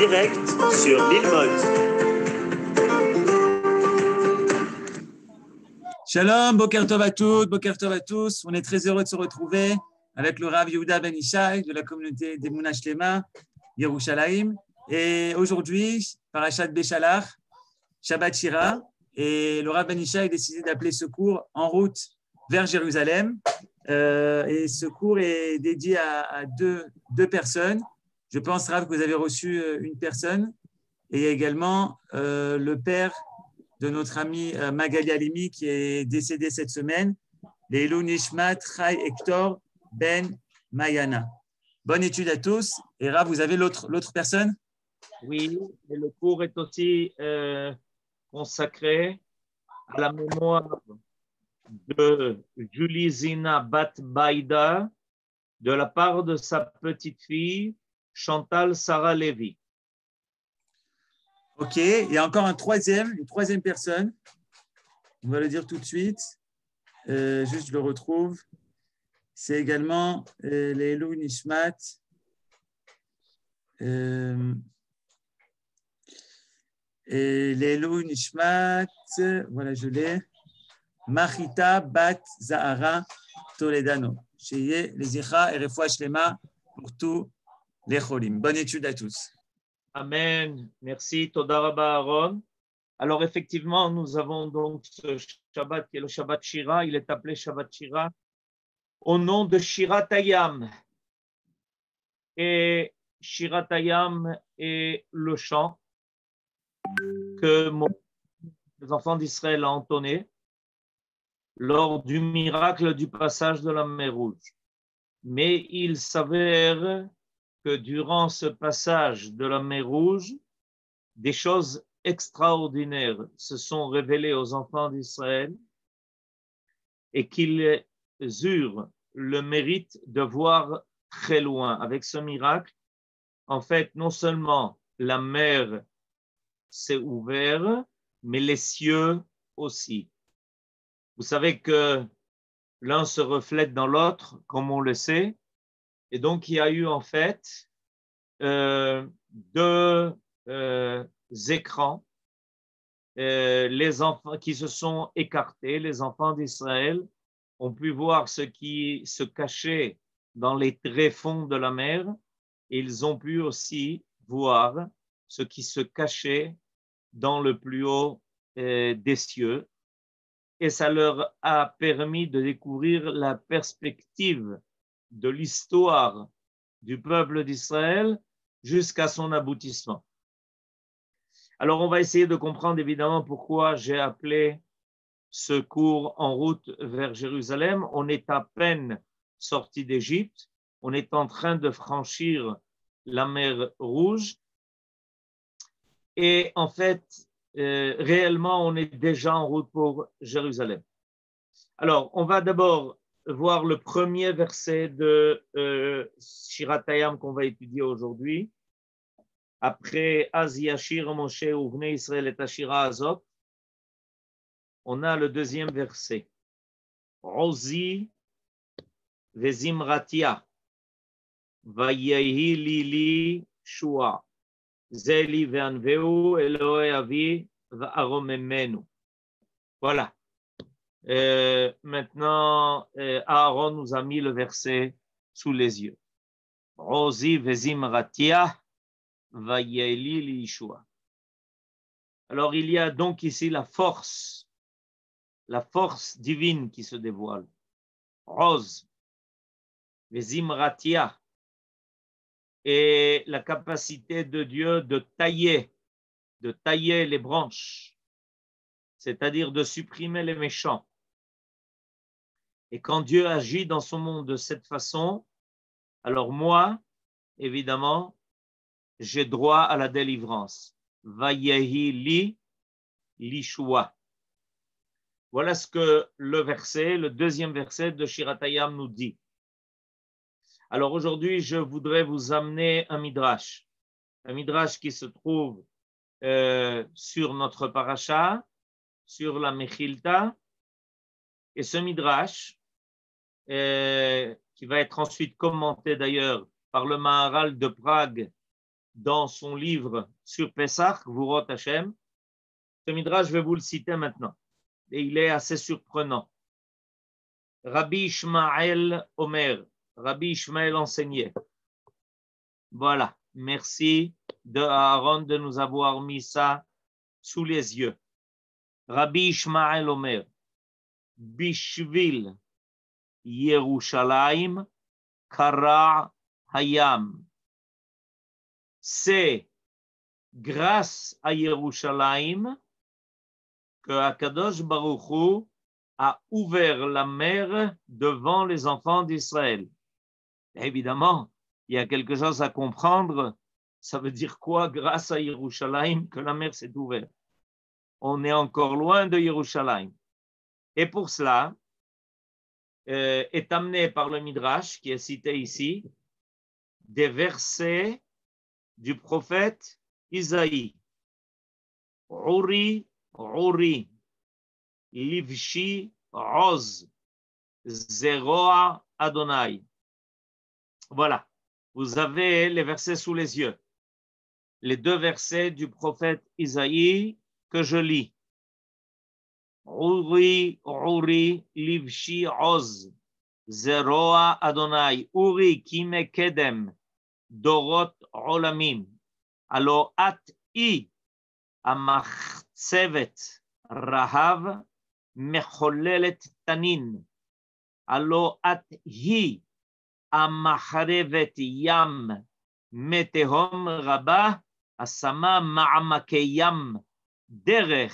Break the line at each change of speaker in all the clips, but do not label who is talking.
direct sur Lilmod.
Shalom, Boker Tov à toutes, Boker Tov à tous. On est très heureux de se retrouver avec le Rav Yehuda Ben Ishai de la communauté d'Emunah Shlema, Yerushalayim. Et aujourd'hui, Parashat Béchalach, Shabbat Shira. Et le Rav Ben Ishai a décidé d'appeler ce cours En route vers Jérusalem. Et ce cours est dédié à deux personnes. Je pense, Rav, que vous avez reçu une personne. Et il y a également le père de notre ami Magali Halimi qui est décédé cette semaine, Leilou Nishmat Chai Hector Ben Mayana. Bonne étude à tous. Et Rav, vous avez l'autre personne?
Oui, et le cours est aussi consacré à la mémoire de Julie Zina Bat Baïda de la part de sa petite fille Chantal Sarah Lévy.
Ok, il y a encore une troisième personne. On va le dire tout de suite. Juste, je le retrouve. C'est également Leilou Nishmat. Et Leilou Nishmat, voilà, je l'ai. Machita Bat Zahara Toledano. Sheye Lezicha et Refoua Shlema pour tous les cholim. Bonne étude à tous.
Amen. Merci. Toda Rabba Aaron. Alors, effectivement, nous avons donc ce Shabbat qui est le Shabbat Shira. Il est appelé Shabbat Shira au nom de Shirat Hayam. Et Shirat Hayam est le chant que les enfants d'Israël ont entonné lors du miracle du passage de la mer Rouge. Mais il s'avère que durant ce passage de la mer Rouge, des choses extraordinaires se sont révélées aux enfants d'Israël et qu'ils eurent le mérite de voir très loin. Avec ce miracle, en fait, non seulement la mer s'est ouverte, mais les cieux aussi. Vous savez que l'un se reflète dans l'autre, comme on le sait, et donc il y a eu en fait deux écrans, les enfants qui se sont écartés, les enfants d'Israël ont pu voir ce qui se cachait dans les tréfonds de la mer, et ils ont pu aussi voir ce qui se cachait dans le plus haut des cieux, et ça leur a permis de découvrir la perspective de l'histoire du peuple d'Israël jusqu'à son aboutissement. Alors, on va essayer de comprendre évidemment pourquoi j'ai appelé ce cours En route vers Jérusalem. On est à peine sorti d'Égypte, on est en train de franchir la mer Rouge et en fait, réellement, on est déjà en route pour Jérusalem. Alors, on va d'abord voir le premier verset de Shirat Hayam qu'on va étudier aujourd'hui. Après Az Yashir Moshe Uvnei Israël et Ashira Azot, on a le deuxième verset. Ozi Vezimratia Vayehi Lili Shua Zeli Ve'anveu Elohe Avi Va'aromemenu. Voilà. Maintenant, Aaron nous a mis le verset sous les yeux. Ozi Vezimratia Vayehi Lili Shua. Alors, il y a donc ici la force divine qui se dévoile. Oz, Vezimratia, et la capacité de Dieu de tailler les branches, c'est-à-dire de supprimer les méchants. Et quand Dieu agit dans son monde de cette façon, alors moi, évidemment, j'ai droit à la délivrance. Vayehi li lishua. Voilà ce que le deuxième verset de Shirat Hayam nous dit. Alors aujourd'hui, je voudrais vous amener un midrash qui se trouve sur notre paracha, sur la Mechilta, et ce midrash, qui va être ensuite commenté d'ailleurs par le Maharal de Prague dans son livre sur Pessah, Gvurot Hashem. Ce midrash, je vais vous le citer maintenant. Et il est assez surprenant. Rabbi Ishmael Omer. Rabbi Ishmael enseignait. Voilà. Merci de Aaron de nous avoir mis ça sous les yeux. Rabbi Ishmael Omer. Bishvil Yerushalayim Kara Hayam. C'est grâce à Yerushalayim que Akadosh Baruch Hu a ouvert la mer devant les enfants d'Israël. Évidemment, il y a quelque chose à comprendre. Ça veut dire quoi, grâce à Yerushalayim, que la mer s'est ouverte? On est encore loin de Yerushalayim. Et pour cela, est amené par le Midrash, qui est cité ici, des versets du prophète Isaïe. Uri, Uri, Livshi, Oz, Zeroa, Adonai. Voilà, vous avez les versets sous les yeux. Les deux versets du prophète Isaïe que je lis. Uri, Uri, Livshi, Oz, Zeroa, Adonai. Uri, Kime, Kedem, Dorot, Olamim. Alo at I, Amachsevet, Rahav, Mecholelet, Tanin. Alo at Hi, Amacharevet, Yam, Metehom, Rabah, Asama, Ma'amakeyam, Derech,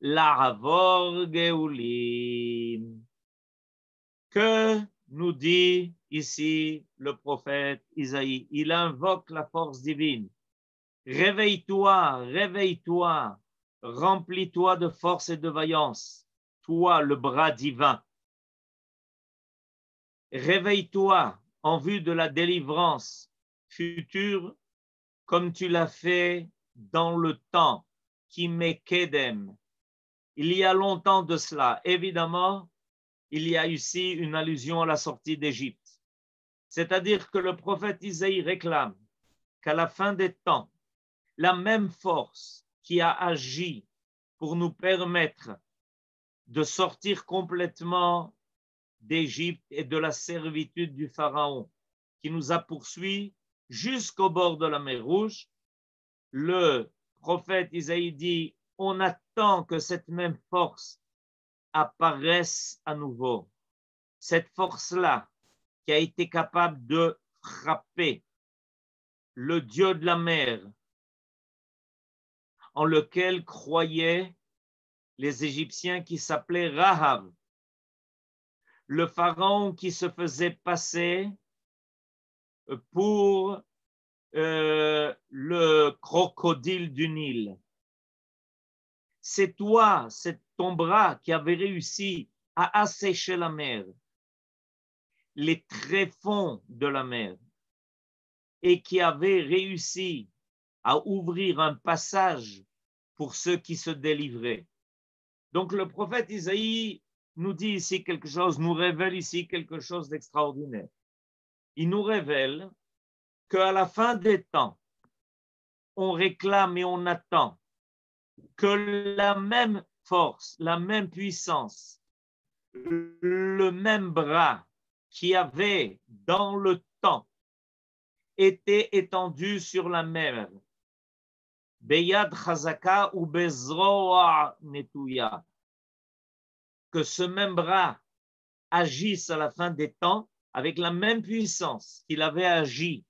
La'avor, Geulim. Que nous dit ici le prophète Isaïe? Il invoque la force divine. Réveille-toi, réveille-toi, remplis-toi de force et de vaillance, toi le bras divin. Réveille-toi en vue de la délivrance future, comme tu l'as fait dans le temps, qui m'est Kedem. Il y a longtemps de cela, évidemment, il y a ici une allusion à la sortie d'Égypte. C'est-à-dire que le prophète Isaïe réclame qu'à la fin des temps, la même force qui a agi pour nous permettre de sortir complètement d'Égypte et de la servitude du Pharaon, qui nous a poursuivis jusqu'au bord de la mer Rouge, le prophète Isaïe dit, on attend que cette même force apparaisse à nouveau. Cette force-là qui a été capable de frapper le Dieu de la mer en lequel croyaient les Égyptiens qui s'appelaient Rahav, le pharaon qui se faisait passer pour le crocodile du Nil. C'est toi, c'est ton bras qui avait réussi à assécher la mer, les tréfonds de la mer, et qui avait réussi à ouvrir un passage pour ceux qui se délivraient. Donc le prophète Isaïe nous dit ici quelque chose, nous révèle ici quelque chose d'extraordinaire. Il nous révèle qu'à la fin des temps, on réclame et on attend que la même force, la même puissance, le même bras qui avait dans le temps été étendu sur la mer, Beyad Chazaka ou Bezroa Netuya, que ce même bras agisse à la fin des temps avec la même puissance qu'il avait agi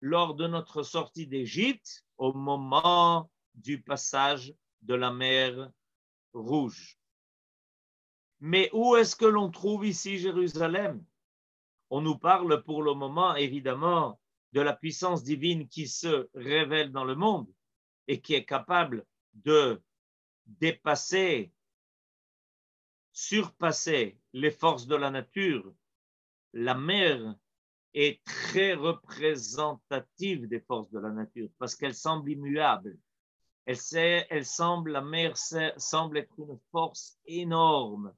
lors de notre sortie d'Égypte au moment du passage de la mer Rouge. Mais où est-ce que l'on trouve ici Jérusalem? On nous parle pour le moment, évidemment, de la puissance divine qui se révèle dans le monde et qui est capable de dépasser, surpasser les forces de la nature. La mer est très représentative des forces de la nature parce qu'elle semble immuable. La mer semble être une force énorme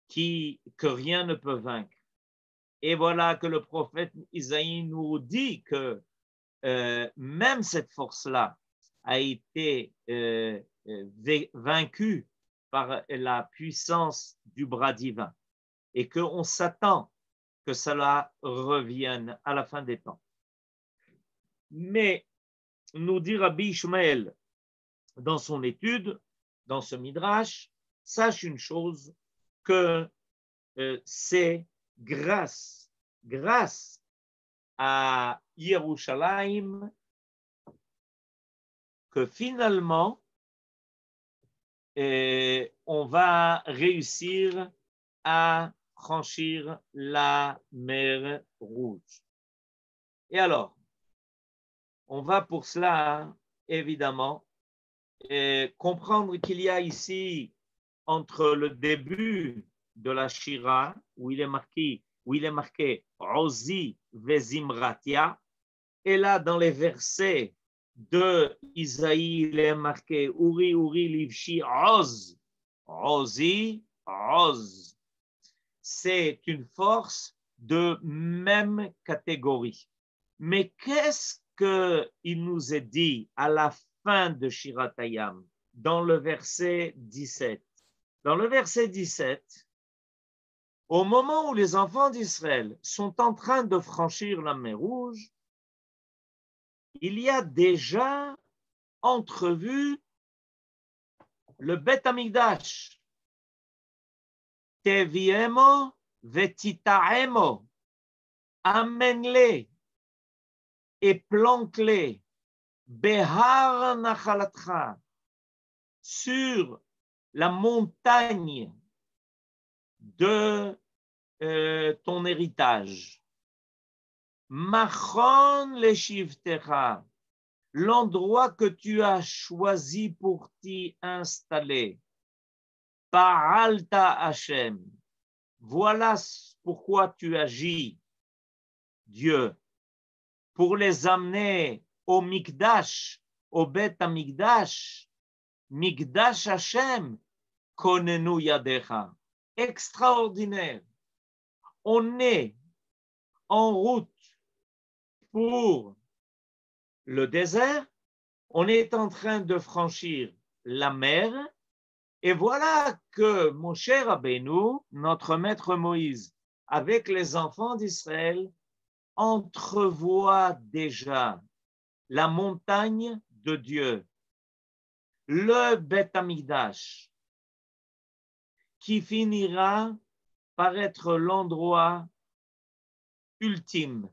que rien ne peut vaincre. Et voilà que le prophète Isaïe nous dit que même cette force-là a été vaincue par la puissance du bras divin et qu'on s'attend que cela revienne à la fin des temps. Mais nous dit Rabbi Ishmael dans son étude, dans ce midrash, sache une chose, que c'est grâce à Yerushalayim que finalement on va réussir à franchir la mer Rouge. Et alors, on va pour cela, évidemment, comprendre qu'il y a ici, entre le début de la Shira, où il est marqué Ozi Vezimratia, et là, dans les versets de Isaïe, il est marqué Uri Uri Livshi Oz, Ozi, Oz. C'est une force de même catégorie. Mais qu'est-ce qu'il nous est dit à la fin de Shiratayam, dans le verset 17? Dans le verset 17, au moment où les enfants d'Israël sont en train de franchir la mer Rouge, il y a déjà entrevu le Bet Amikdash. Teviemo vetitaemo, amène-les et plante-les, behar nachalatcha, sur la montagne de ton héritage. Machon leshivtecha, l'endroit que tu as choisi pour t'y installer. Pa'alta Hashem, voilà pourquoi tu agis, Dieu, pour les amener au Mikdash, au Bet Amikdash, Mikdash Hashem, konenu yadecha. Extraordinaire. On est en route pour le désert, on est en train de franchir la mer, et voilà que mon cher Rabbeinu, notre maître Moïse, avec les enfants d'Israël, entrevoit déjà la montagne de Dieu, le Bet Amikdash, qui finira par être l'endroit ultime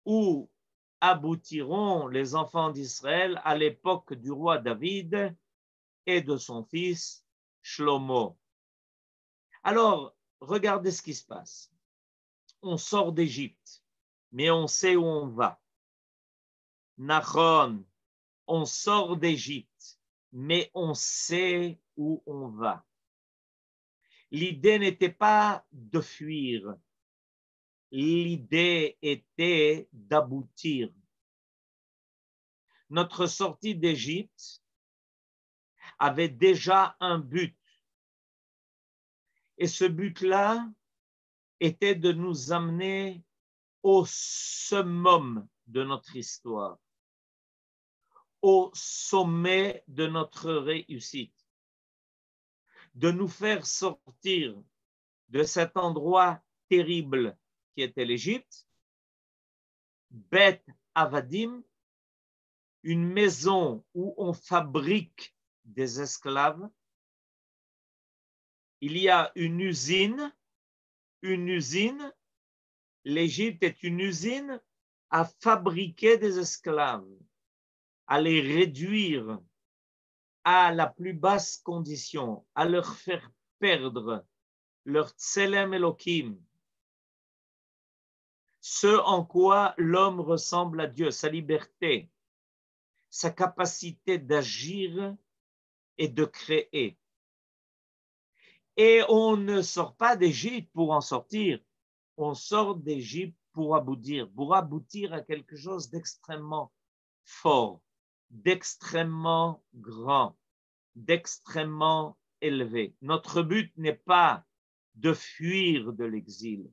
où aboutiront les enfants d'Israël à l'époque du roi David et de son fils Shlomo. Alors, regardez ce qui se passe. On sort d'Égypte, mais on sait où on va. Nachon, on sort d'Égypte, mais on sait où on va. L'idée n'était pas de fuir. L'idée était d'aboutir. Notre sortie d'Égypte avait déjà un but. Et ce but-là était de nous amener au summum de notre histoire, au sommet de notre réussite, de nous faire sortir de cet endroit terrible qui était l'Égypte, Bet Avadim, une maison où on fabrique des esclaves. Il y a une usine, l'Égypte est une usine à fabriquer des esclaves, à les réduire à la plus basse condition, à leur faire perdre leur tselem Elohim, ce en quoi l'homme ressemble à Dieu, sa liberté, sa capacité d'agir et de créer. Et on ne sort pas d'Égypte pour en sortir, on sort d'Égypte pour aboutir à quelque chose d'extrêmement fort, d'extrêmement grand, d'extrêmement élevé. Notre but n'est pas de fuir de l'exil.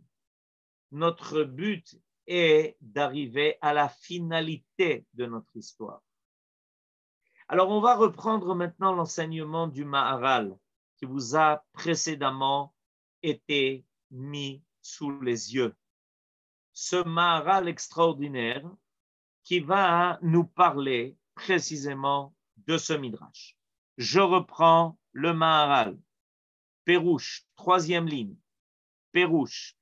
Notre but est d'arriver à la finalité de notre histoire. Alors, on va reprendre maintenant l'enseignement du Maharal qui vous a précédemment été mis sous les yeux. Ce Maharal extraordinaire qui va nous parler précisément de ce Midrash. Je reprends le Maharal. Pérouche, troisième ligne. Pérouche.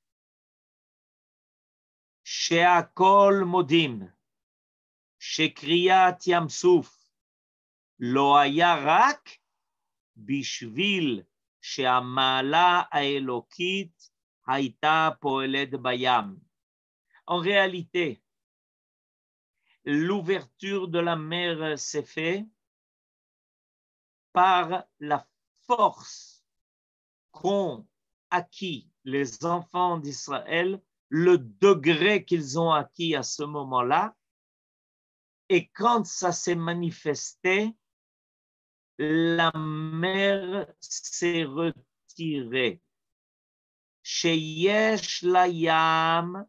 She'akol modim, she'kriyat Yam Suf, lo haya rak bishvil she'amala haelokit hayta poeled bayam. En réalité, l'ouverture de la mer s'est faite par la force qu'ont acquis les enfants d'Israël, le degré qu'ils ont acquis à ce moment-là, et quand ça s'est manifesté, la mer s'est retirée. Sheyesh layam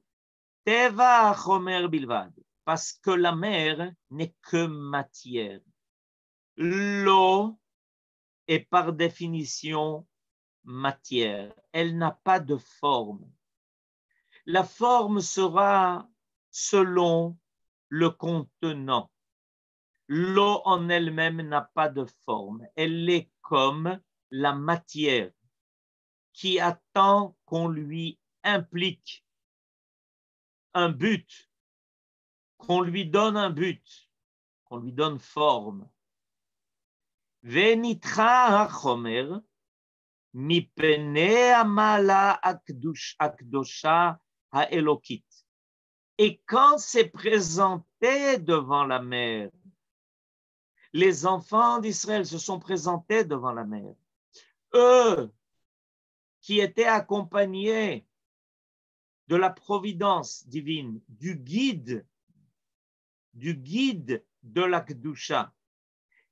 teva chomer bilvad, parce que la mer n'est que matière. L'eau est par définition matière. Elle n'a pas de forme. La forme sera selon le contenant. L'eau en elle-même n'a pas de forme. Elle est comme la matière qui attend qu'on lui implique un but, qu'on lui donne un but, qu'on lui donne forme. Venitra hachomer mipene amala akdosha haelokit. Et quand c'est présenté devant la mer, les enfants d'Israël se sont présentés devant la mer. Eux qui étaient accompagnés de la providence divine, du guide de la Kedusha,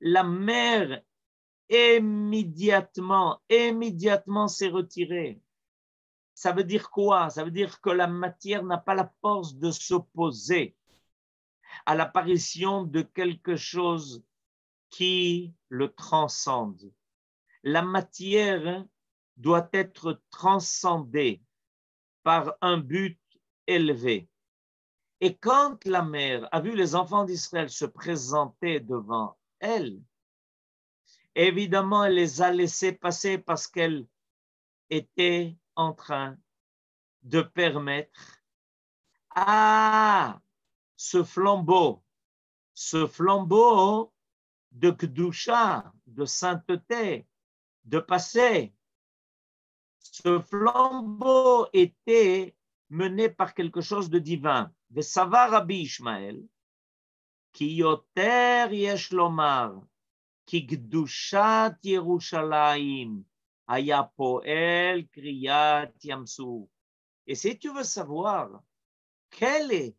la mer immédiatement s'est retirée. Ça veut dire quoi? Ça veut dire que la matière n'a pas la force de s'opposer à l'apparition de quelque chose qui le transcende. La matière doit être transcendée par un but élevé. Et quand la mer a vu les enfants d'Israël se présenter devant elle, évidemment, elle les a laissés passer parce qu'elle était en train de permettre à ce flambeau de Kedusha, de sainteté, de passer. Ce flambeau était mené par quelque chose de divin. Vesavar Rabbi Ishmael, ki yoter yesh lomar, ki Kedushat Yerushalayim, haya poel kriyat Yamsuf. Et si tu veux savoir quelle est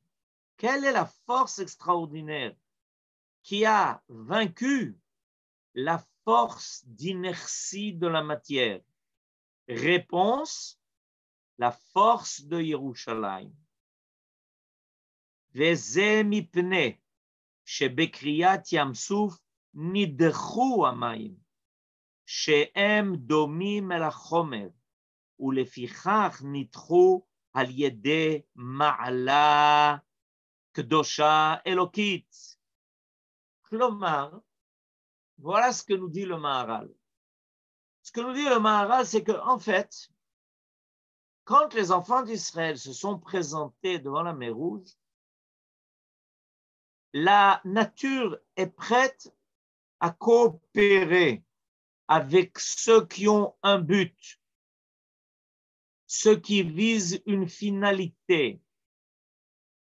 la force extraordinaire qui a vaincu la force d'inertie de la matière? Réponse, la force de Yerushalayim. Veze mipne shebekriyat Yamsuf nidchu hamayim shehem domim el hachomer ulefichach nidchu al yedei ma'ala kedosha elokit. Klomar, voilà ce que nous dit le Maharal. Ce que nous dit le Maharal, c'est qu'en fait, quand les enfants d'Israël se sont présentés devant la mer Rouge, la nature est prête à coopérer avec ceux qui ont un but, ceux qui visent une finalité,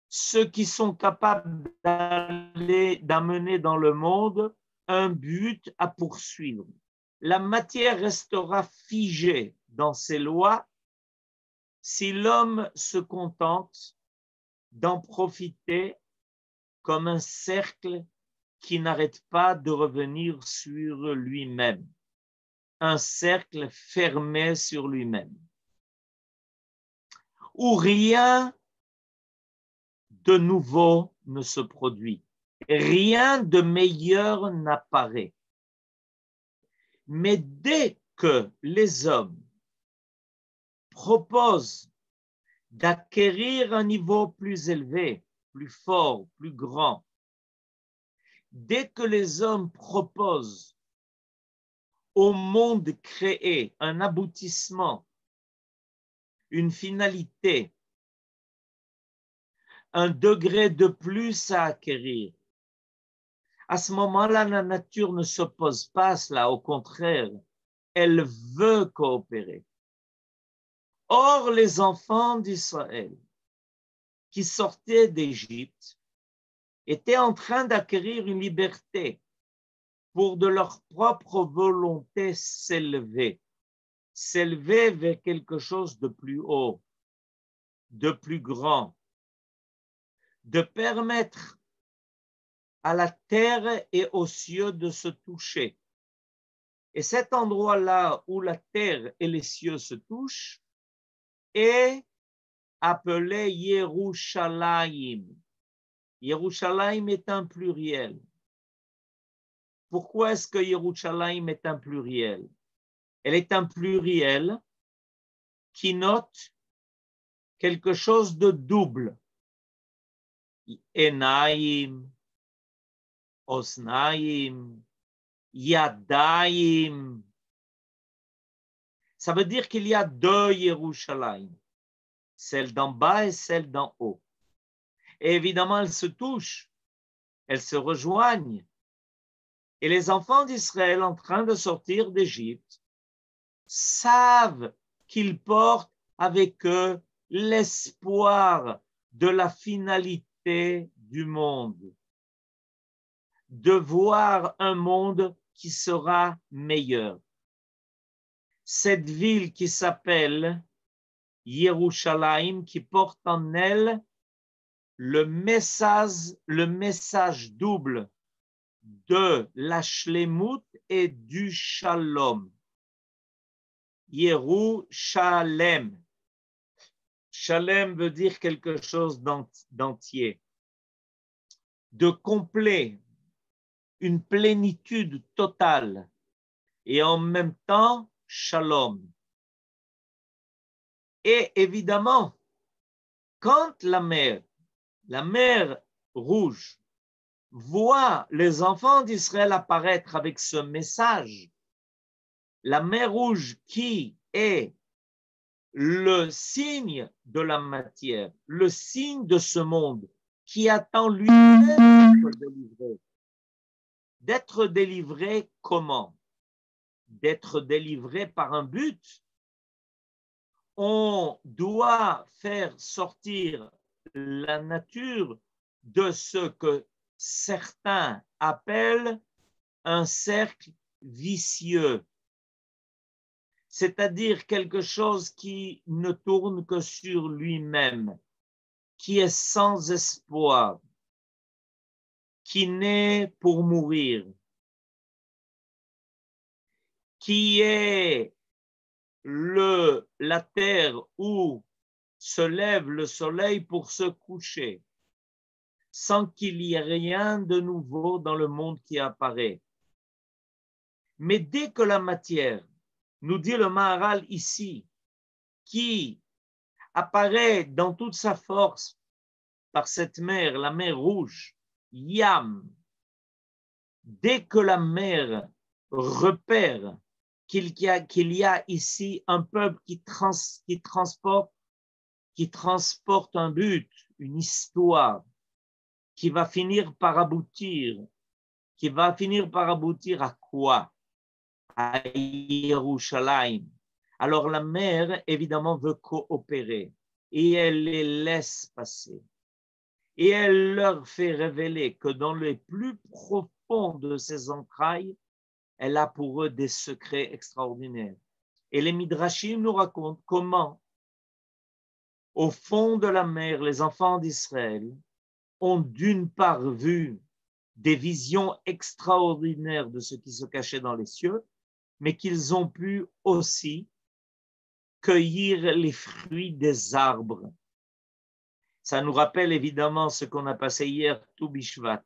ceux qui sont capables d'amener dans le monde un but à poursuivre. La matière restera figée dans ses lois si l'homme se contente d'en profiter comme un cercle qui n'arrête pas de revenir sur lui-même, un cercle fermé sur lui-même, où rien de nouveau ne se produit. Rien de meilleur n'apparaît. Mais dès que les hommes proposent d'acquérir un niveau plus élevé, plus fort, plus grand, dès que les hommes proposent au monde créé un aboutissement, une finalité, un degré de plus à acquérir, à ce moment-là, la nature ne s'oppose pas à cela, au contraire, elle veut coopérer. Or, les enfants d'Israël qui sortaient d'Égypte étaient en train d'acquérir une liberté pour de leur propre volonté s'élever vers quelque chose de plus haut, de plus grand, de permettre à la terre et aux cieux de se toucher. Et cet endroit-là où la terre et les cieux se touchent est appelé Yerushalayim. Yerushalayim est un pluriel. Pourquoi est-ce que Yerushalayim est un pluriel? Elle est un pluriel qui note quelque chose de double. Enaim, Osnaim, Yadaim. Ça veut dire qu'il y a deux Yerushalayim, celle d'en bas et celle d'en haut. Et évidemment, elles se touchent, elles se rejoignent. Et les enfants d'Israël en train de sortir d'Égypte savent qu'ils portent avec eux l'espoir de la finalité du monde, de voir un monde qui sera meilleur. Cette ville qui s'appelle Yerushalayim, qui porte en elle le message double de la shlemut et du shalom. Yerushalem. Shalem veut dire quelque chose d'entier, de complet, une plénitude totale et en même temps shalom. Et évidemment, quand la mer Rouge, voit les enfants d'Israël apparaître avec ce message, la mer Rouge qui est le signe de la matière, le signe de ce monde qui attend lui-même d'être délivré. D'être délivré comment? D'être délivré par un but. On doit faire sortir la nature de ce que certains appellent un cercle vicieux, c'est-à-dire quelque chose qui ne tourne que sur lui-même, qui est sans espoir, qui naît pour mourir, qui est la terre où se lève le soleil pour se coucher, sans qu'il y ait rien de nouveau dans le monde qui apparaît. Mais dès que la matière, nous dit le Maharal ici, qui apparaît dans toute sa force par cette mer, la mer Rouge, Yam, dès que la mer repère qu'il y a ici un peuple qui transporte un but, une histoire, qui va finir par aboutir à quoi? À Yerushalayim. Alors la mère, évidemment, veut coopérer et elle les laisse passer. Et elle leur fait révéler que dans les plus profonds de ses entrailles, elle a pour eux des secrets extraordinaires. Et les Midrashim nous racontent comment, au fond de la mer, les enfants d'Israël ont d'une part vu des visions extraordinaires de ce qui se cachait dans les cieux, mais qu'ils ont pu aussi cueillir les fruits des arbres. Ça nous rappelle évidemment ce qu'on a passé hier, tout Bishvat,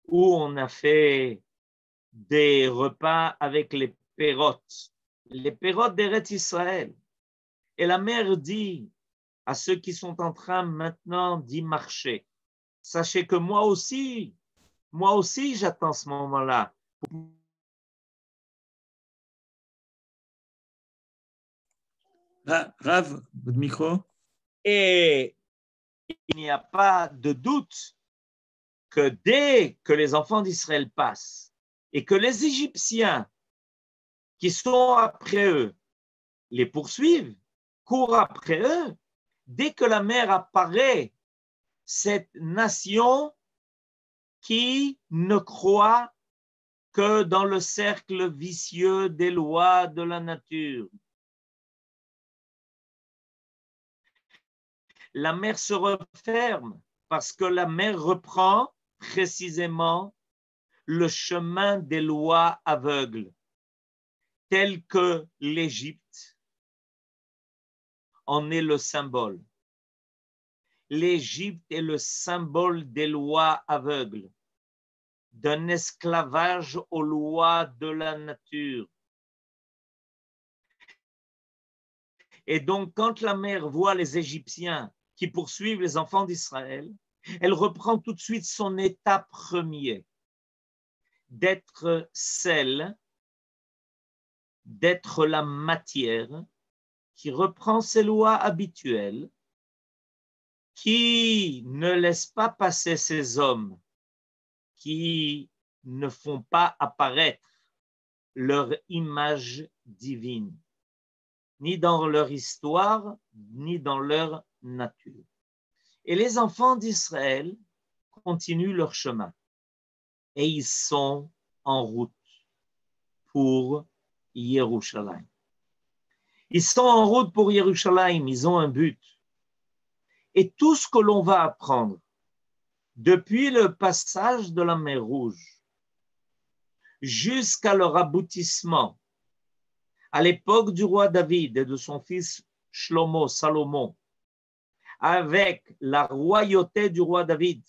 où on a fait des repas avec les pérotes d'Eretz Israël. Et la mère dit à ceux qui sont en train maintenant d'y marcher, sachez que moi aussi, j'attends ce moment-là.
Rav, votre micro.
Et il n'y a pas de doute que dès que les enfants d'Israël passent et que les Égyptiens qui sont après eux les poursuivent, courent après eux, dès que la mer apparaît, cette nation qui ne croit que dans le cercle vicieux des lois de la nature. La mer se referme parce que la mer reprend précisément le chemin des lois aveugles, tel que l'Égypte en est le symbole. L'Égypte est le symbole des lois aveugles, d'un esclavage aux lois de la nature. Et donc, quand la mer voit les Égyptiens qui poursuivent les enfants d'Israël, elle reprend tout de suite son état premier, d'être celle, d'être la matière qui reprend ses lois habituelles, qui ne laisse pas passer ces hommes qui ne font pas apparaître leur image divine, ni dans leur histoire, ni dans leur nature. Et les enfants d'Israël continuent leur chemin et ils sont en route pour Yerushalayim. Ils sont en route pour Yerushalayim, ils ont un but. Et tout ce que l'on va apprendre depuis le passage de la mer Rouge jusqu'à leur aboutissement à l'époque du roi David et de son fils Shlomo, Salomon, avec la royauté du roi David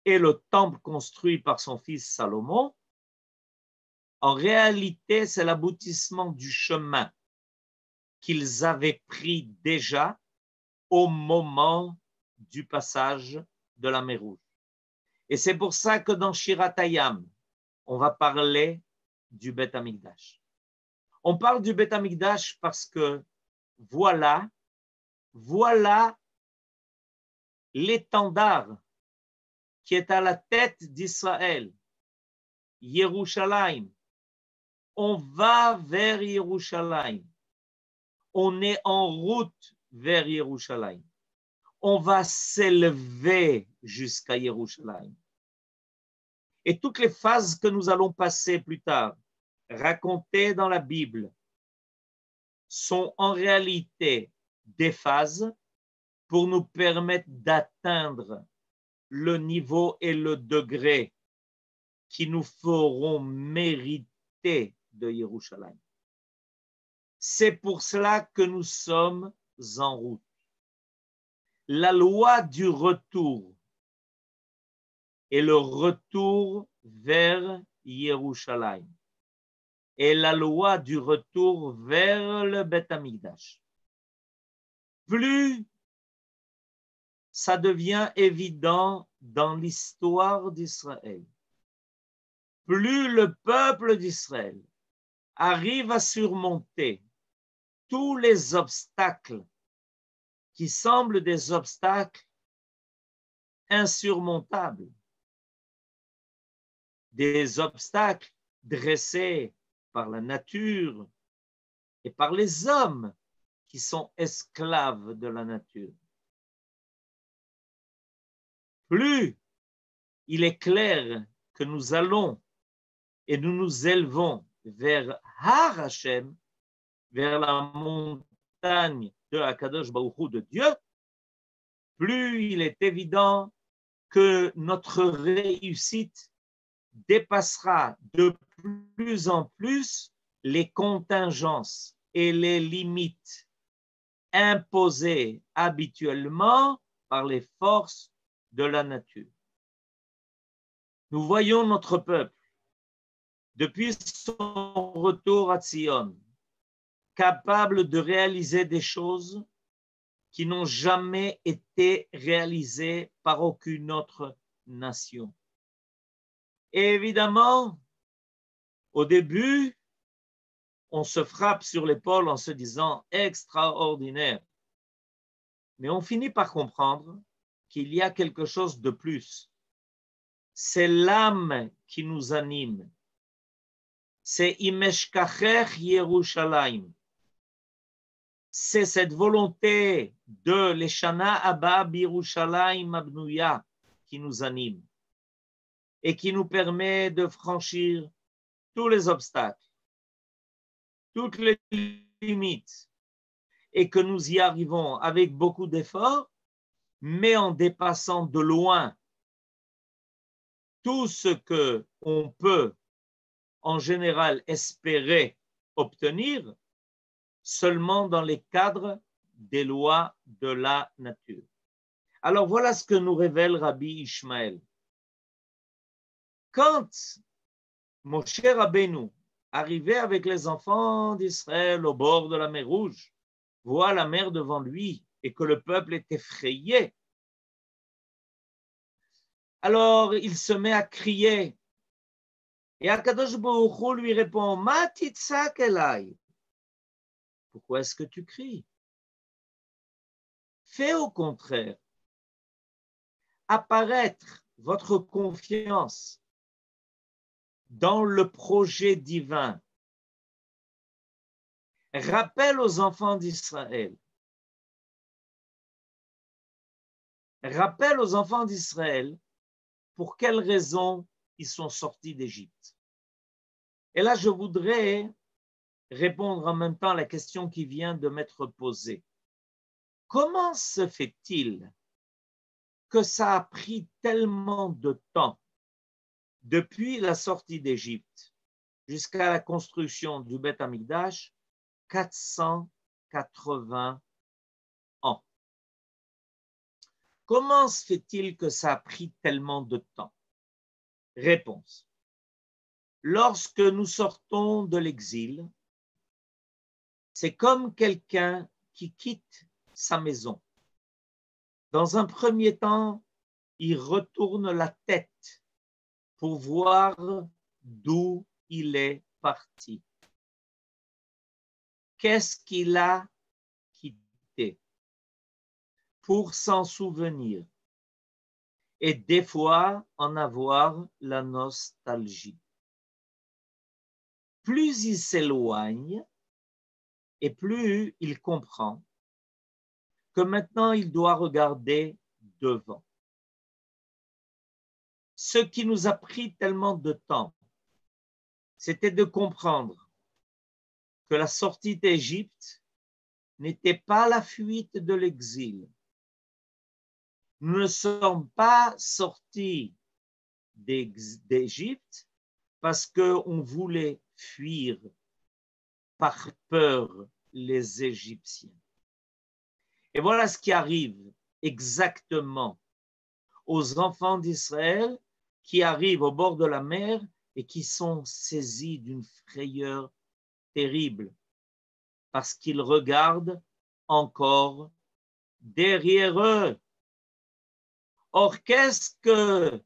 et le temple construit par son fils Salomon, en réalité, c'est l'aboutissement du chemin qu'ils avaient pris déjà au moment du passage de la mer Rouge. Et c'est pour ça que dans Shirat Hayam, on va parler du Beth Amikdash. On parle du Beth Amikdash parce que voilà l'étendard qui est à la tête d'Israël, Yerushalayim. On va vers Yerushalayim. On est en route vers Yerushalayim. On va s'élever jusqu'à Yerushalayim. Et toutes les phases que nous allons passer plus tard, racontées dans la Bible, sont en réalité des phases pour nous permettre d'atteindre le niveau et le degré qui nous feront mériter de Yerushalayim. C'est pour cela que nous sommes en route. La loi du retour est le retour vers Yerushalayim et la loi du retour vers le Beth Amikdash. Plus ça devient évident dans l'histoire d'Israël, plus le peuple d'Israël arrive à surmonter tous les obstacles qui semblent des obstacles insurmontables, des obstacles dressés par la nature et par les hommes qui sont esclaves de la nature. Plus il est clair que nous allons et nous nous élevons vers Har Hashem, vers la montagne de Akadosh Baruch Hu de Dieu, plus il est évident que notre réussite dépassera de plus en plus les contingences et les limites imposées habituellement par les forces de la nature. Nous voyons notre peuple, depuis son retour à Sion, capable de réaliser des choses qui n'ont jamais été réalisées par aucune autre nation. Et évidemment, au début, on se frappe sur l'épaule en se disant extraordinaire. Mais on finit par comprendre qu'il y a quelque chose de plus. C'est l'âme qui nous anime. C'est Imeshkacher Yerushalayim. C'est cette volonté de l'Eshana Abba Birushalayim Abnouya qui nous anime et qui nous permet de franchir tous les obstacles, toutes les limites, et que nous y arrivons avec beaucoup d'efforts, mais en dépassant de loin tout ce qu'on peut en général espérer obtenir seulement dans les cadres des lois de la nature. Alors voilà ce que nous révèle Rabbi Ishmael. Quand Moshe Rabbeinu arrivait avec les enfants d'Israël au bord de la mer Rouge, voit la mer devant lui et que le peuple est effrayé, alors il se met à crier. Et Akadosh Baruch Hu lui répond, Ma titzak elai. Pourquoi est-ce que tu cries? Fais au contraire apparaître votre confiance dans le projet divin. Rappelle aux enfants d'Israël. Rappelle aux enfants d'Israël pour quelles raisons ils sont sortis d'Égypte. Et là, je voudrais répondre en même temps à la question qui vient de m'être posée. Comment se fait-il que ça a pris tellement de temps depuis la sortie d'Égypte jusqu'à la construction du Beth Amikdash, 480 ans. Comment se fait-il que ça a pris tellement de temps? Réponse. Lorsque nous sortons de l'exil, c'est comme quelqu'un qui quitte sa maison. Dans un premier temps, il retourne la tête pour voir d'où il est parti. Qu'est-ce qu'il a quitté pour s'en souvenir et des fois en avoir la nostalgie. Plus il s'éloigne et plus il comprend que maintenant il doit regarder devant. Ce qui nous a pris tellement de temps, c'était de comprendre que la sortie d'Égypte n'était pas la fuite de l'exil. Nous ne sommes pas sortis d'Égypte parce qu'on voulait fuir par peur les Égyptiens. Et voilà ce qui arrive exactement aux enfants d'Israël qui arrivent au bord de la mer et qui sont saisis d'une frayeur terrible parce qu'ils regardent encore derrière eux. Or, qu'est-ce que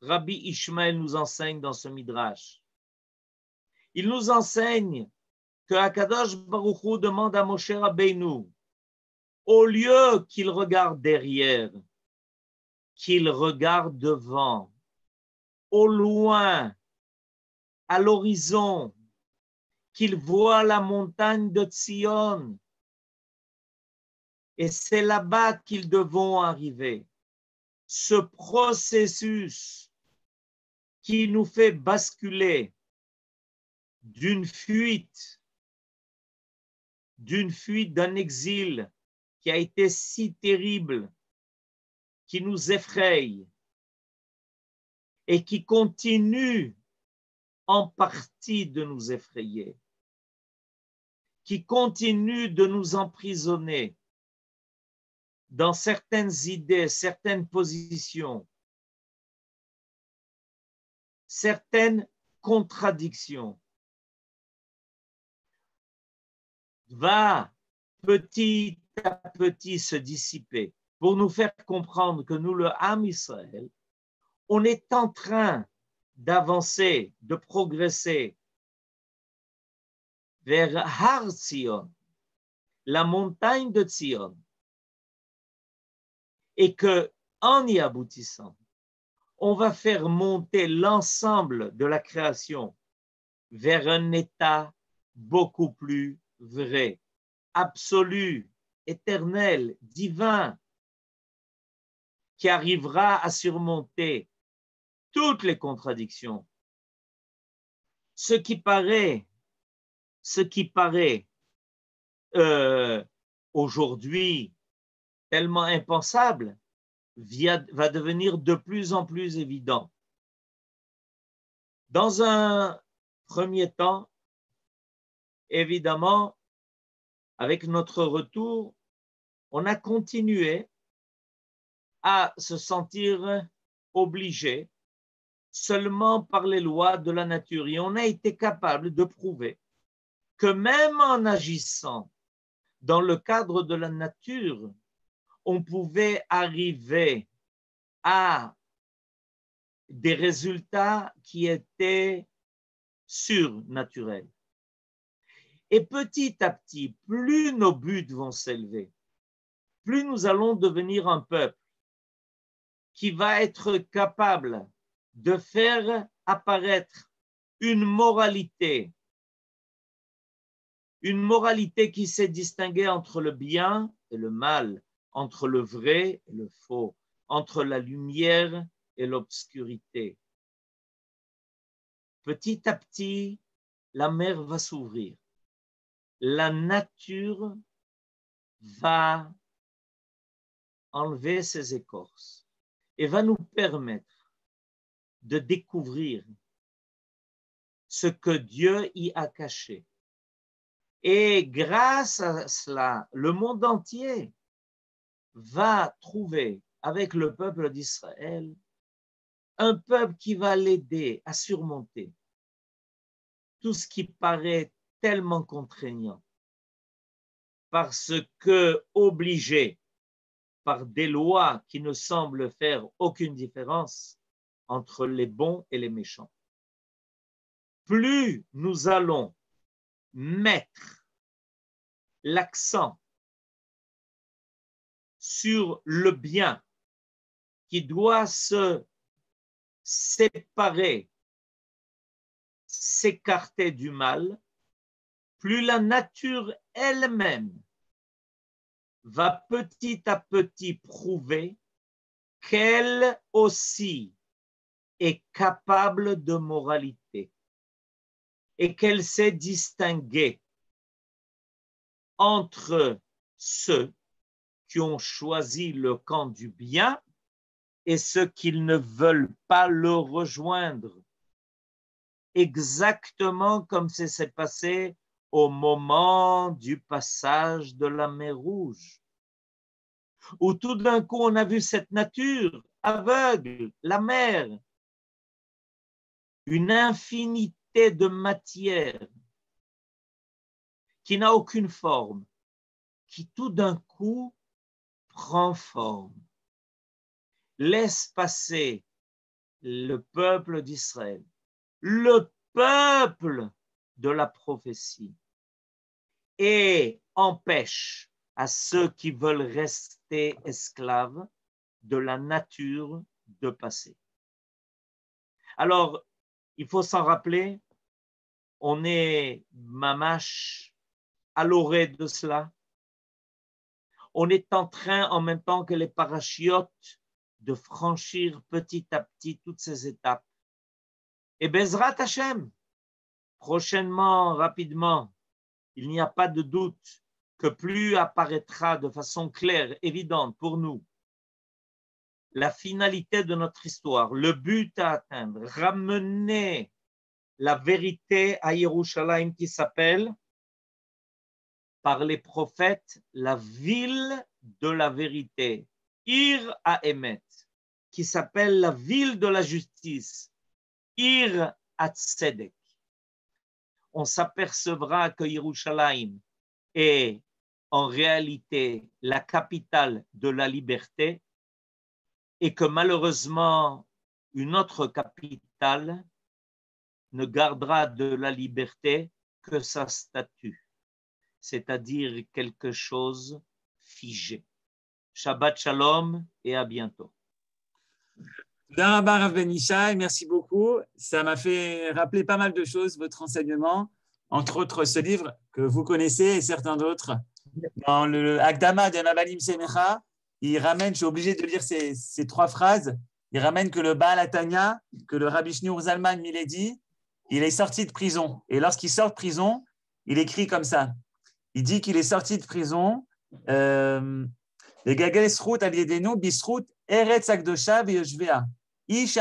Rabbi Ishmael nous enseigne dans ce midrash? Il nous enseigne que Akadosh Baruch Hu demande à Moshe Rabbeinu, au lieu qu'il regarde derrière, qu'il regarde devant, au loin, à l'horizon, qu'il voit la montagne de Tzion. Et c'est là-bas qu'ils devront arriver. Ce processus qui nous fait basculer d'une fuite, d'un exil qui a été si terrible, qui nous effraie et qui continue en partie de nous effrayer, qui continue de nous emprisonner, dans certaines idées, certaines positions, certaines contradictions, va petit à petit se dissiper pour nous faire comprendre que nous, le Ham Israël, on est en train d'avancer, de progresser vers Har Zion, la montagne de Zion, et que en y aboutissant, on va faire monter l'ensemble de la création vers un état beaucoup plus vrai, absolu, éternel, divin, qui arrivera à surmonter toutes les contradictions. Ce qui paraît aujourd'hui tellement impensable va devenir de plus en plus évident. Dans un premier temps, évidemment, avec notre retour, on a continué à se sentir obligé seulement par les lois de la nature. Et on a été capable de prouver que même en agissant dans le cadre de la nature, on pouvait arriver à des résultats qui étaient surnaturels. Et petit à petit, plus nos buts vont s'élever, plus nous allons devenir un peuple qui va être capable de faire apparaître une moralité qui s'est distinguée entre le bien et le mal, entre le vrai et le faux, entre la lumière et l'obscurité. Petit à petit, la mer va s'ouvrir. La nature va enlever ses écorces et va nous permettre de découvrir ce que Dieu y a caché. Et grâce à cela, le monde entier va trouver avec le peuple d'Israël un peuple qui va l'aider à surmonter tout ce qui paraît tellement contraignant, parce que obligé par des lois qui ne semblent faire aucune différence entre les bons et les méchants. Plus nous allons mettre l'accent sur le bien qui doit se séparer, s'écarter du mal, plus la nature elle-même va petit à petit prouver qu'elle aussi est capable de moralité et qu'elle sait distinguer entre ceux qui ont choisi le camp du bien et ceux qui ne veulent pas le rejoindre. Exactement comme ça s'est passé au moment du passage de la mer Rouge, où tout d'un coup on a vu cette nature aveugle, la mer, une infinité de matière qui n'a aucune forme, qui tout d'un coup prend forme. Laisse passer le peuple d'Israël, le peuple de la prophétie, et empêche à ceux qui veulent rester esclaves de la nature de passer. Alors, il faut s'en rappeler, on est mamash à l'orée de cela. On est en train, en même temps que les parachiotes, de franchir petit à petit toutes ces étapes. Et Bezrat Hashem, prochainement, rapidement, il n'y a pas de doute que plus apparaîtra de façon claire, évidente pour nous, la finalité de notre histoire, le but à atteindre, ramener la vérité à Yerushalayim qui s'appelle, par les prophètes, la ville de la vérité, Ir Haemet, qui s'appelle la ville de la justice, Ir Hatzedek. On s'apercevra que Yerushalayim est en réalité la capitale de la liberté et que malheureusement une autre capitale ne gardera de la liberté que sa statue, c'est-à-dire quelque chose figé. Shabbat Shalom et à bientôt.
Darabah Rav Ben Ishai, merci beaucoup. Ça m'a fait rappeler pas mal de choses, votre enseignement, entre autres ce livre que vous connaissez et certains d'autres. Dans le Akdama de Mabalim Semecha, il ramène, je suis obligé de lire ces trois phrases, il ramène que le Baal Atanya, que le Rabbi Shneur Zalman Miledi, il est sorti de prison. Et lorsqu'il sort de prison, il écrit comme ça. Il dit qu'il est sorti de prison. Les Gagel Srout Aliedenu Bisrout Eretz Akdosha Veyoshvea. Il dit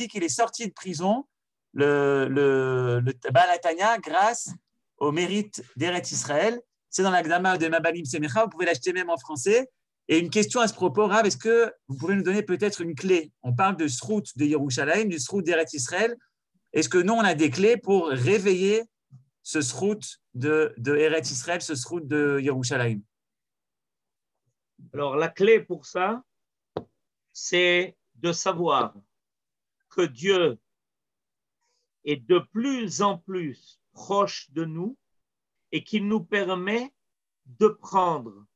qu'il est sorti de prison, le Baal Atanya, grâce au mérite d'Eretz Israël. C'est dans l'Agdama de Mabalim Semecha, vous pouvez l'acheter même en français. Et une question à ce propos, Rav, est-ce que vous pouvez nous donner peut-être une clé? On parle de Srout de Yerushalayim, du Srout d'Eretz Israël. Est-ce que nous, on a des clés pour réveiller ce Srout de Eretz Israël, ce Srout de Yerushalayim?
Alors, la clé pour ça, c'est de savoir que Dieu est de plus en plus proche de nous et qu'il nous permet de prendre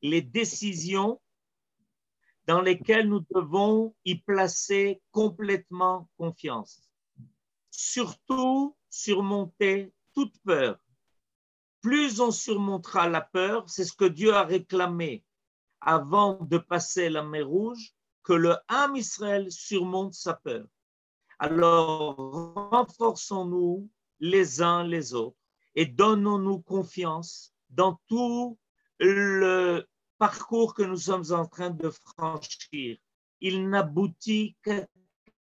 les décisions dans lesquelles nous devons y placer complètement confiance. Surtout, surmonter toute peur. Plus on surmontera la peur, c'est ce que Dieu a réclamé avant de passer la mer Rouge, que le Ham Israël surmonte sa peur. Alors, renforçons-nous les uns les autres et donnons-nous confiance dans tout le parcours que nous sommes en train de franchir. Il n'aboutit qu'à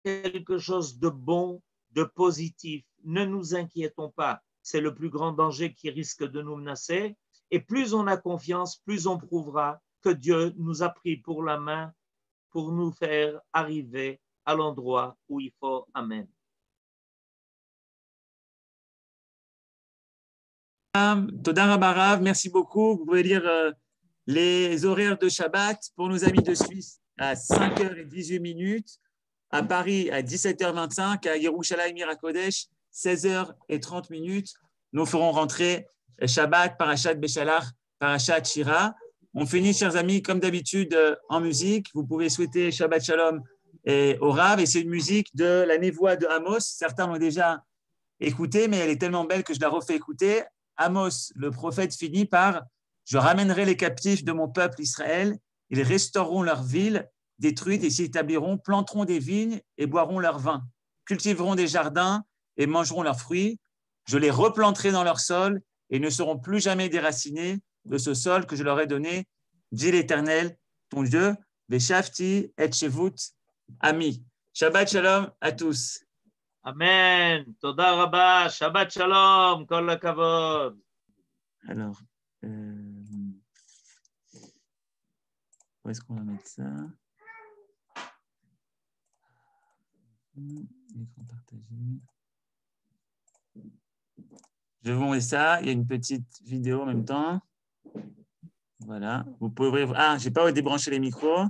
quelque chose de bon, de positif. Ne nous inquiétons pas, c'est le plus grand danger qui risque de nous menacer. Et plus on a confiance, plus on prouvera que Dieu nous a pris pour la main pour nous faire arriver à l'endroit où il faut. Amen.
Toda Rabba Rav, merci beaucoup. Vous pouvez lire les horaires de Shabbat pour nos amis de Suisse à 5h18, à Paris à 17h25, à Yerushalayim Irakodesh 16h30. Nous ferons rentrer Shabbat, Parashat Beshalach, Parashat Shira. On finit, chers amis, comme d'habitude, en musique. Vous pouvez souhaiter Shabbat Shalom au Rav. Et c'est une musique de la névoie de Amos. Certains l'ont déjà écoutée, mais elle est tellement belle que je la refais écouter. Amos, le prophète, finit par « Je ramènerai les captifs de mon peuple Israël. Ils restaureront leur ville détruite et s'y établiront, planteront des vignes et boiront leur vin, cultiveront des jardins et mangeront leurs fruits. Je les replanterai dans leur sol et ne seront plus jamais déracinés de ce sol que je leur ai donné, dit l'Éternel, ton Dieu, Veshafti et Shevut Ami. Shabbat Shalom à tous.
Amen. Toda Rabba. Shabbat Shalom. Kol hakavod.
Alors, où est-ce qu'on va mettre ça? Écran partagé. Je vais vous montrer ça. Il y a une petite vidéo en même temps. Voilà. Vous pouvez ouvrir. Ah, je n'ai pas débranché les micros.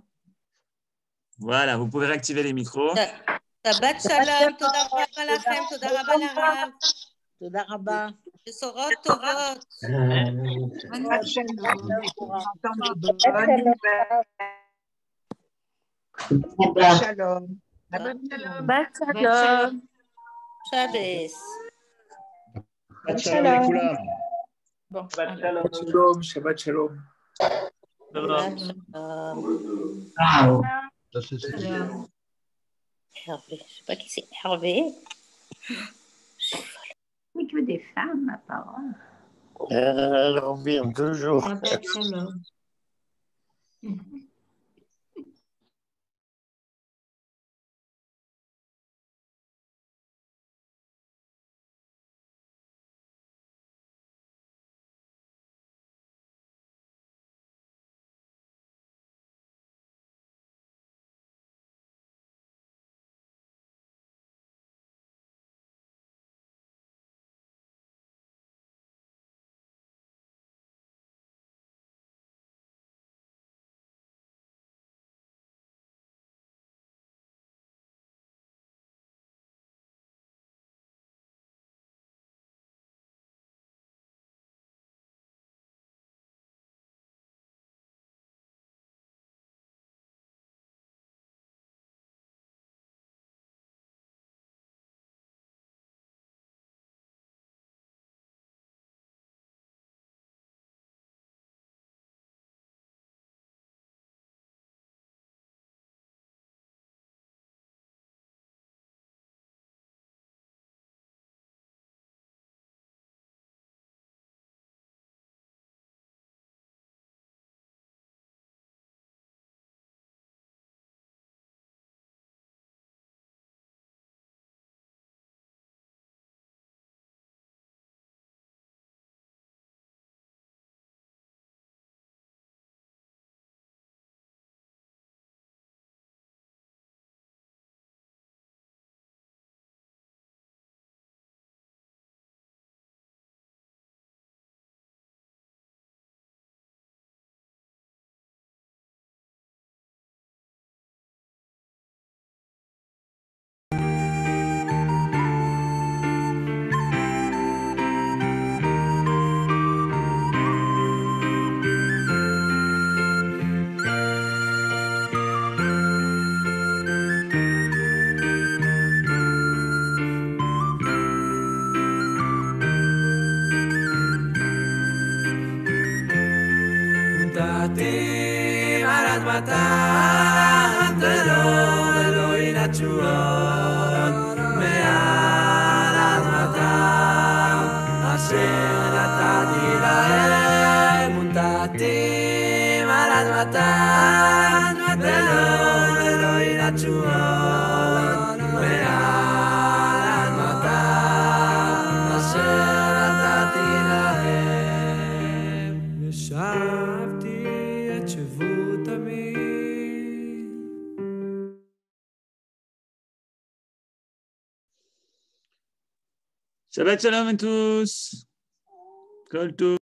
Voilà, vous pouvez réactiver les micros.
Shabbat Shalom. Toda Rabba lachem. Toda Rabba larav.
תודה רבה.
בשורות טובות.
שלום.
שבת שלום. שבס.
שבת שלום לכולם.
Shabbat Shalom.
שבת שלום.
Hervé. Je sais pas qui c'est. Hervé.
Mais que des femmes, ma parole.
Elle revient toujours.
Shabbat shalom.
נתן ולא ינתשועות מעל אדמתם אשר נתתי להם ונטעתים על אדמתם ולא ינתשועות מעל אדמתם אשר נתתי להם ושבתי את שבות עמי
Shabbat shalom à tous. Kol tov.